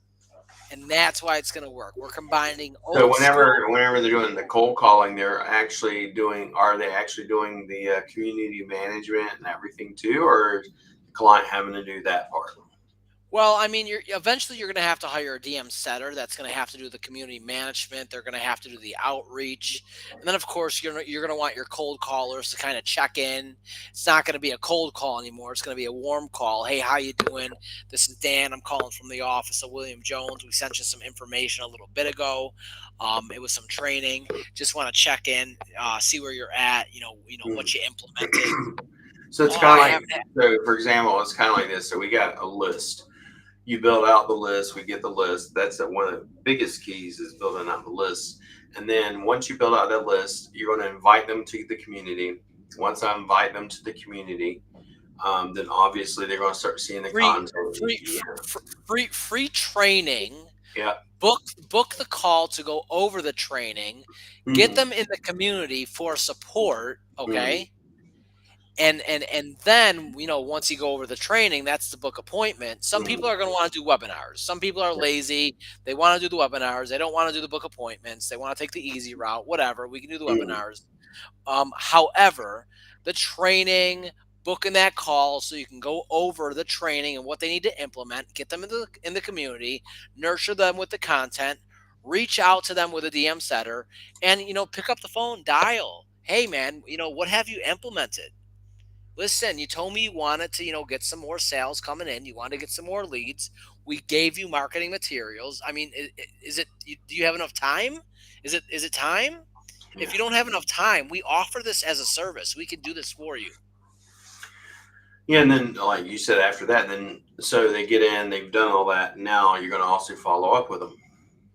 and that's why it's going to work. We're combining So old school. whenever they're doing the cold calling, are they actually doing the community management and everything too, or is the client having to do that part? Well, I mean, you're going to have to hire a DM setter that's going to have to do the community management. They're going to have to do the outreach, and then of course you're going to want your cold callers to kind of check in. It's not going to be a cold call anymore. It's going to be a warm call. Hey, how you doing? This is Dan. I'm calling from the office of William Jones. We sent you some information a little bit ago. It was some training. Just want to check in, see where you're at. Hmm. What you implemented. So it's Oh, kind I of have like, that. so for example, it's kind of like this. So we got a list. You build out the list, we get the list. That's one of the biggest keys is building out the list. And then once you build out that list, you're going to invite them to the community. Once I invite them to the community, then obviously they're going to start seeing the free content. free Yeah, free training. yeah, Book the call to go over the training, get mm, them in the community for support, mm, okay? And then, once you go over the training, that's the book appointment. Some mm, people are going to want to do webinars. Some people are yeah, lazy. They want to do the webinars. They don't want to do the book appointments. They want to take the easy route, whatever. We can do the mm, webinars. However, the training, booking that call so you can go over the training and what they need to implement, get them in the community, nurture them with the content, reach out to them with a DM setter, and pick up the phone, dial. Hey man, what have you implemented? Listen, you told me you wanted to, get some more sales coming in. You wanted to get some more leads. We gave you marketing materials. I mean, is it? Do you have enough time? Is it time? If yeah. you don't have enough time, we offer this as a service. We can do this for you. Yeah, and then like you said, after that, then so they get in, they've done all that. Now you're going to also follow up with them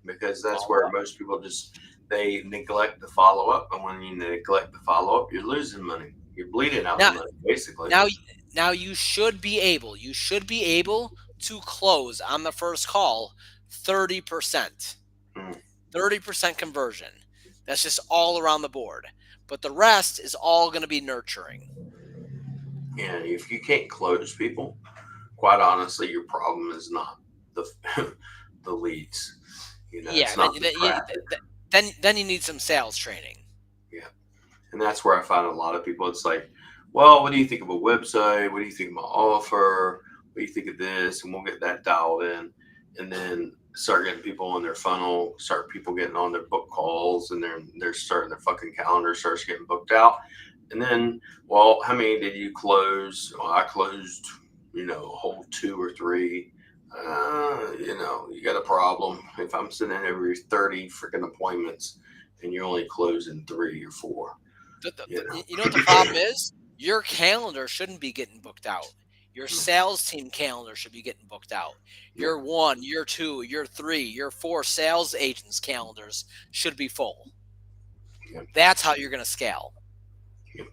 because that's Follow where up. most people just they neglect the follow up, and when you neglect the follow up, you're losing money. You're bleeding out the Now, money, basically. now, now you should be able to close on the first call 30%. Mm. 30% conversion. That's just all around the board. But the rest is all going to be nurturing. And if you can't close people, quite honestly, your problem is not the the leads. Yeah, It's not the traffic. then you need some sales training. Yeah, and that's where I find a lot of people. It's like, well, what do you think of a website? What do you think of my offer? What do you think of this? And we'll get that dialed in, and then start getting people on their funnel. Start people getting on their book calls, and they're starting their fucking calendar starts getting booked out. And then, well, how many did you close? Well, I closed, a whole two or three. You got a problem. If I'm sending every 30 freaking appointments and you're only closing three or four, you know. You know what the problem is? Your calendar shouldn't be getting booked out. Your sales team calendar should be getting booked out. Yeah, Your one, your two, your three, your four sales agents' calendars should be full. yeah, That's how you're going to scale. yeah.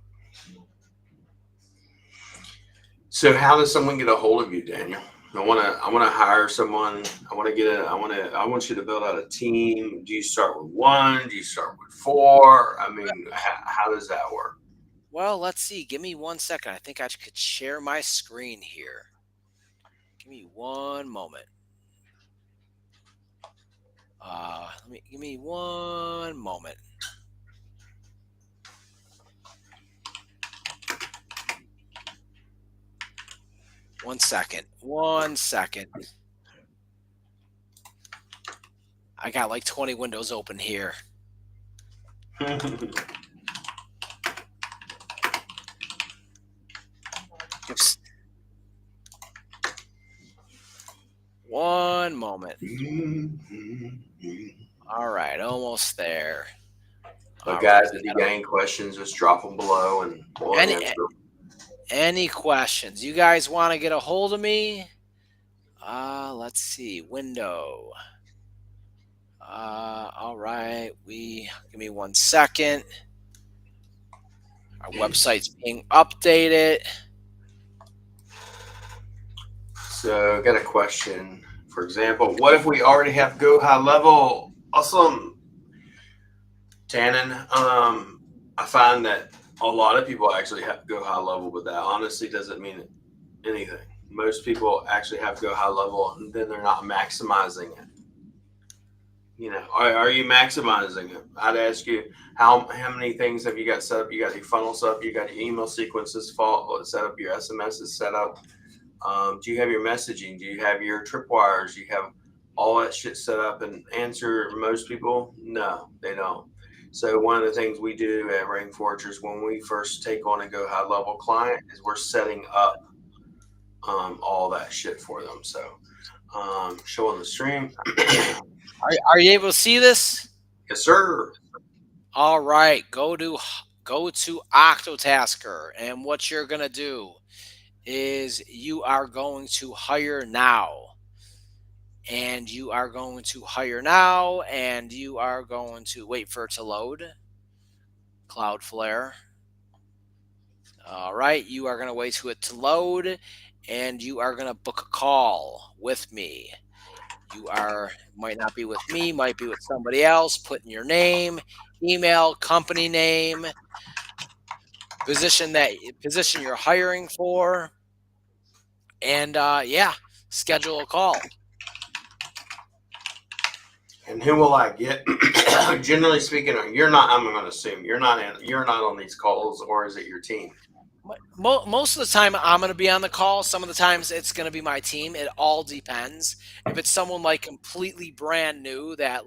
So how does someone get a hold of you, Daniel? I want to hire someone. I want you to build out a team. Do you start with one? Do you start with four? I mean, how does that work? Well, let's see. Give me 1 second. I think I could share my screen here. Give me one moment. Give me 1 moment. 1 second. 1 second. I got like 20 windows open here. Oops. 1 moment. All right, almost there. But All guys, right. if you got any questions, just drop them below and we'll Any answer them. any questions? You guys want to get a hold of me? Let's see. Window. All right. Give me 1 second. Our website's being updated. So, I got a question. For example, what if we already have Go High Level? Awesome, Tannen. I find that a lot of people actually have Go High Level, but that honestly doesn't mean anything. Most people actually have Go High Level, and then they're not maximizing it. Are you maximizing it? I'd ask you, how many things have you got set up? You got your funnel set up, you got your email sequences set up, your SMSs set up. Do you have your messaging? Do you have your tripwires? Do you have all that shit set up? And answer, most people, no, they don't. So one of the things we do at Rainforgers when we first take on a Go High Level client is we're setting up all that shit for them. So showing the stream. Are you able to see this? Yes, sir. All right. Go to Octotasker, and what you're gonna do is you are going to hire now. And you are going to hire now, and you are going to wait for it to load. Cloudflare. All right, you are going to wait for it to load, and you are going to book a call with me. Might not be with me, might be with somebody else. Put in your name, email, company name, position you're hiring for, and schedule a call. And who will I get? Generally speaking, you're not. I'm going to assume you're not on these calls, or is it your team? Most of the time, I'm going to be on the call. Some of the times, it's going to be my team. It all depends. If it's someone like completely brand new that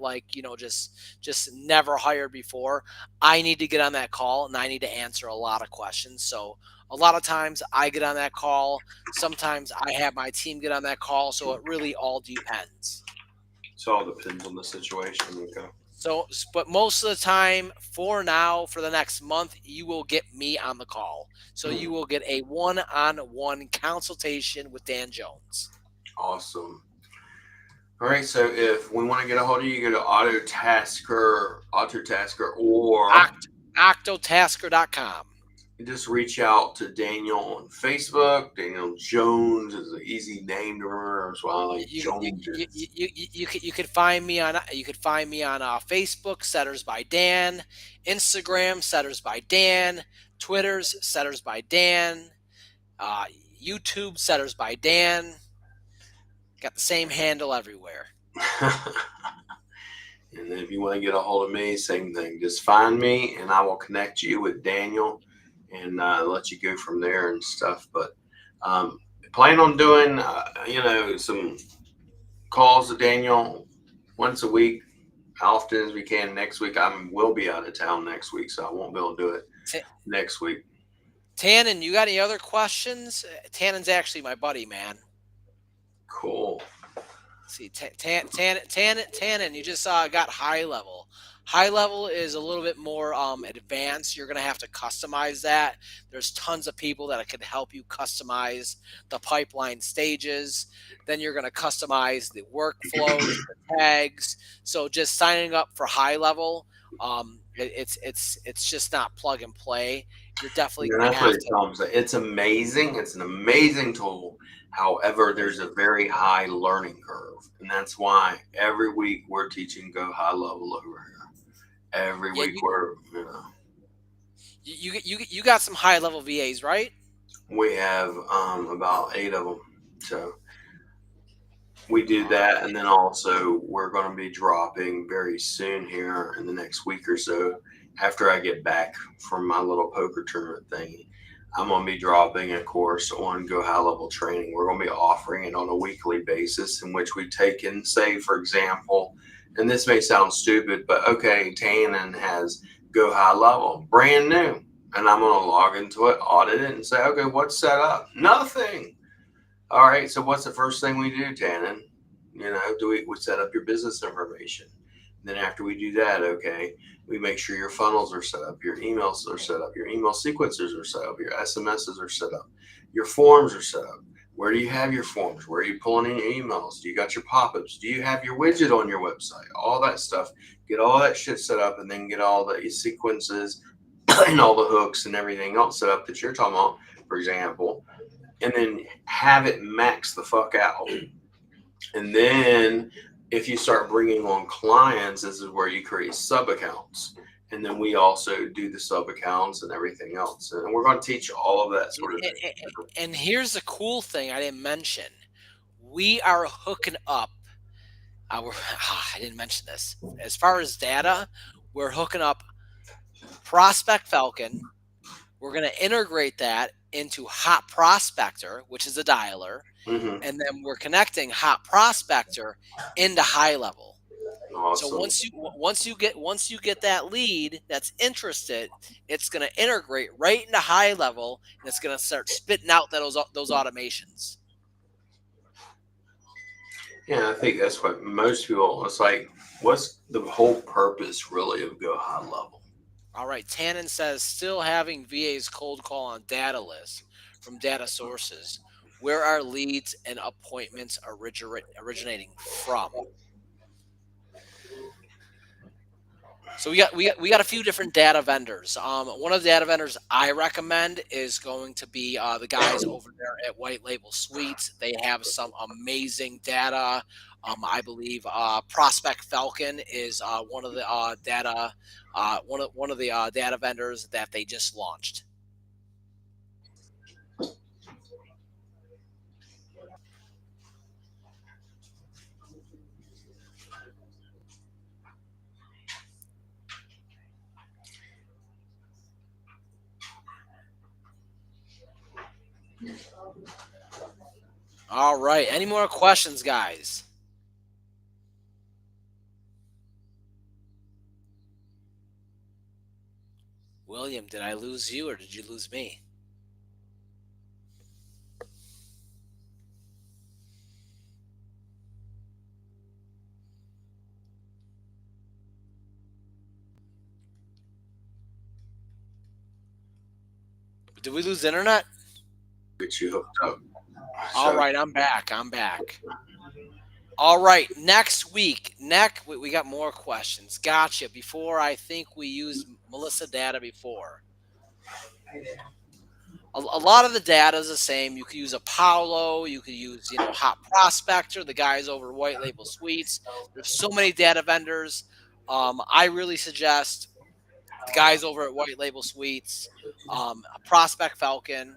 just never hired before, I need to get on that call and I need to answer a lot of questions. So a lot of times I get on that call. Sometimes I have my team get on that call. So it really all depends. So it all depends on the situation. Okay. So, but most of the time, for the next month, you will get me on the call. So you will get a one-on-one consultation with Dan Jones. Awesome. All right. So if we want to get a hold of you, you go to Octotasker, or Octotasker.com. Just reach out to Daniel on Facebook. Daniel Jones is an easy name to remember. That's why I like Jones. You could find me on Facebook, Setters by Dan, Instagram, Setters by Dan, Twitter's Setters by Dan, YouTube, Setters by Dan. Got the same handle everywhere. And then if you want to get a hold of me, same thing. Just find me, and I will connect you with Daniel and let you go from there and stuff. But plan on doing, some calls to Daniel once a week, often as we can. Next week, I will be out of town next week, so I won't be able to do it next week. Tannen, you got any other questions? Tannen's actually my buddy, man. Cool. See, Tannen, you just got high level. High level is a little bit more advanced. You're going to have to customize that. There's tons of people that can help you customize the pipeline stages. Then you're going to customize the workflows, the tags. So just signing up for high level, it's just not plug and play. you're definitely And going to that's what have it to. comes. It's amazing. It's an amazing tool. However, there's a very high learning curve, and that's why every week we're teaching Go High Level over here. Every Yeah, week you got some high level VAs, right? we have about 8 of them. So we do All that, right. and then also we're going to be dropping very soon here in the next week or so. After I get back from my little poker tournament thing, I'm going to be dropping a course on Go High Level Training. We're going to be offering it on a weekly basis, in which we take in, say, for example, and this may sound stupid, but okay, Tannen has Go High Level, brand new, and I'm going to log into it, audit it, and say, okay, what's set up? Nothing. All right, so what's the first thing we do, Tannen? We set up your business information. Then after we do that, okay, we make sure your funnels are set up, your emails are set up, your email sequencers are set up, your SMSs are set up, your forms are set up. Where do you have your forms? Where are you pulling in your emails? Do you got your pop-ups? Do you have your widget on your website? All that stuff. Get all that shit set up, and then get all the sequences and all the hooks and everything else set up that you're talking about, for example, and then have it max the fuck out. And then if you start bringing on clients, this is where you create sub accounts. And then we also do the sub accounts and everything else. And we're going to teach all of that And, sort of and, thing. and here's the cool thing I didn't mention. We are hooking up our, I didn't mention this. As far as data, we're hooking up Prospect Falcon. We're going to integrate that into Hot Prospector, which is a dialer, Mm-hmm. and then we're connecting Hot Prospector into High Level. So Awesome. once you get that lead that's interested, it's going to integrate right into High Level, and it's going to start spitting out those automations. Yeah, I think that's what most people, it's like, what's the whole purpose really of Go High Level? All right, Tannen says still having VAs cold call on data lists from data sources. Where are leads and appointments originating from? So we got a few different data vendors. One of the data vendors I recommend is going to be the guys over there at White Label Suites. They have some amazing data. I believe Prospect Falcon is one of the data one of the data vendors that they just launched. All right. Any more questions, guys? William, did I lose you or did you lose me? Did we lose internet? Get you hooked up. All So, right, I'm back. I'm back. All right, next week, we got more questions. Gotcha. Before I think we used Melissa data before. A lot of the data is the same. You could use Apollo. You could use Hot Prospector. The guys over at White Label Suites. There's so many data vendors. I really suggest the guys over at White Label Suites, Prospect Falcon.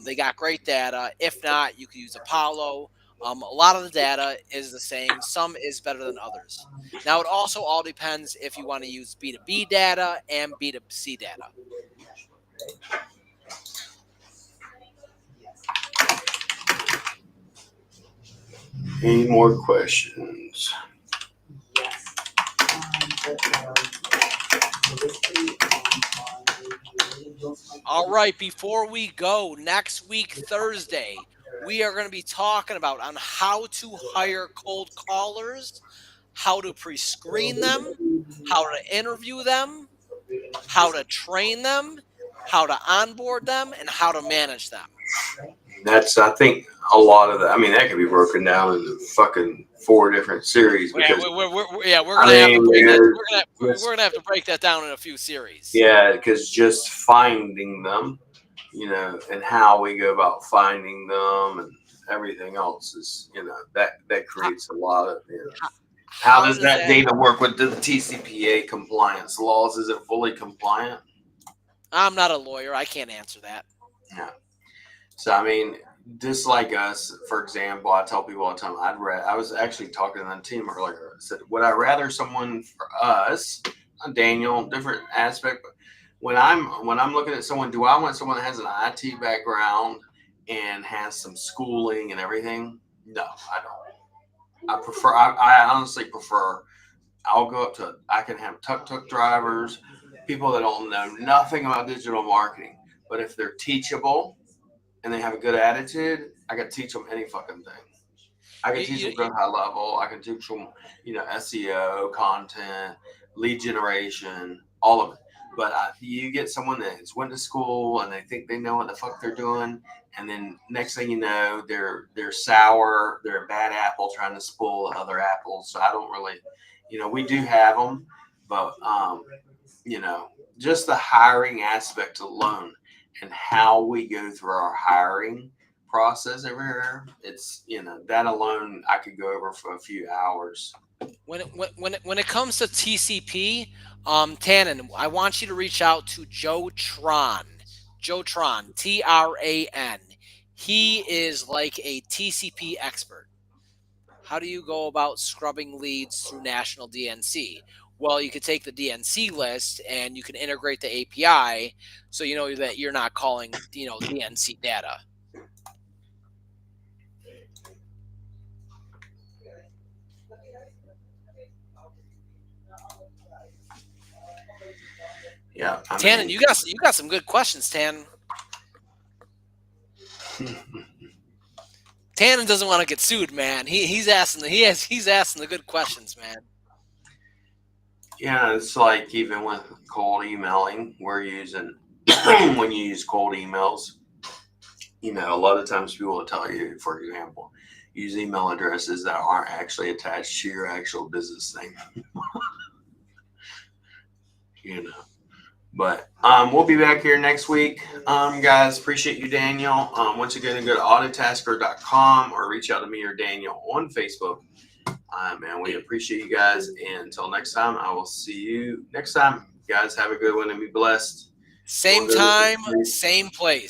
They got great data. If not, you could use Apollo. A lot of the data is the same. Some is better than others. Now, it also all depends if you want to use B2B data and B2C data. any more questions? All right, before we go, next week, Thursday, we are going to be talking about on how to hire cold callers, how to pre-screen them, how to interview them, how to train them, how to onboard them, and how to manage them. I think a lot of that. I mean, that could be broken down into fucking 4 different series Yeah, because we're I gonna have to mean, break that. We're just gonna have to break that down in a few series. yeah, because just finding them, and how we go about finding them and everything else is, that How, creates a lot of, how how does does that that? data work with the TCPA compliance laws? Is it fully compliant? I'm not a lawyer. I can't answer that. Yeah. So I mean, just like us, for example, I tell people all the time. I was actually talking to the team earlier. I said, would I rather someone for us, Daniel, different aspect, but when I'm looking at someone, do I want someone that has an IT background and has some schooling and everything? No, I don't. I prefer. I honestly prefer. I'll go up to. I can have tuk-tuk drivers, people that don't know nothing about digital marketing, but if they're teachable and they have a good attitude, I can teach them any fucking thing. I can You, teach you, them you, good high level. I can teach them, SEO, content, lead generation, all of it. But you get someone that's went to school and they think they know what the fuck they're doing, and then next thing you know, they're sour. They're a bad apple trying to spoil other apples. So I don't really, we do have them, but you know, just the hiring aspect alone and how we go through our hiring process over here, it's, that alone I could go over for a few hours. when it comes to TCP, Tannen, I want you to reach out to Joe Tron. Joe Tron, Tran. He is like a TCP expert. How do you go about scrubbing leads through National DNC? Well, you could take the DNC list and you can integrate the API so you know that you're not calling, DNC data. Yeah, I Tannen, mean, you got some good questions, Tannen. Tannen doesn't want to get sued, man. He's asking the good questions, man. yeah, it's like even with cold emailing, we're using when you use cold emails, a lot of times people will tell you, for example, use email addresses that aren't actually attached to your actual business name. you know. But we'll be back here next week. Guys, appreciate you, Daniel. Once again, go to Octotasker.com or reach out to me or Daniel on Facebook. And we appreciate you guys. And until next time, I will see you next time. You guys have a good one and be blessed. Same time, same place.